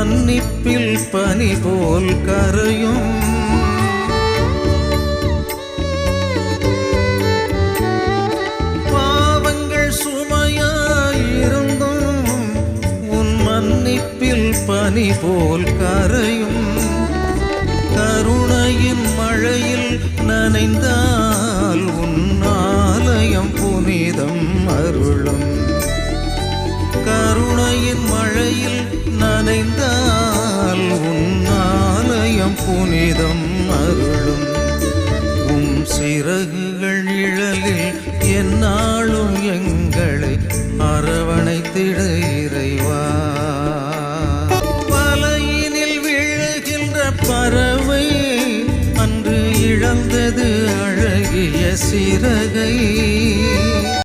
மன்னிப்பில் பனி போல் கரையும். பாவங்கள் சுமையாயிருந்தும் உன் மன்னிப்பில் பனி போல் கரையும். கருணையின் மழையில் நனைந்தால் உன் ஆலயம் புனிதம் அருளும். கருணையின் மழையில் நனைந்தால் உன் ஆலயம் புனிதம் அருளும். சிறகுகள் நிழலில் எந்நாளும் எங்களை அரவணைத்திட இறைவா. வலையினில் விழுகின்ற பறவை அன்று இழந்தது அழகிய சிறகை.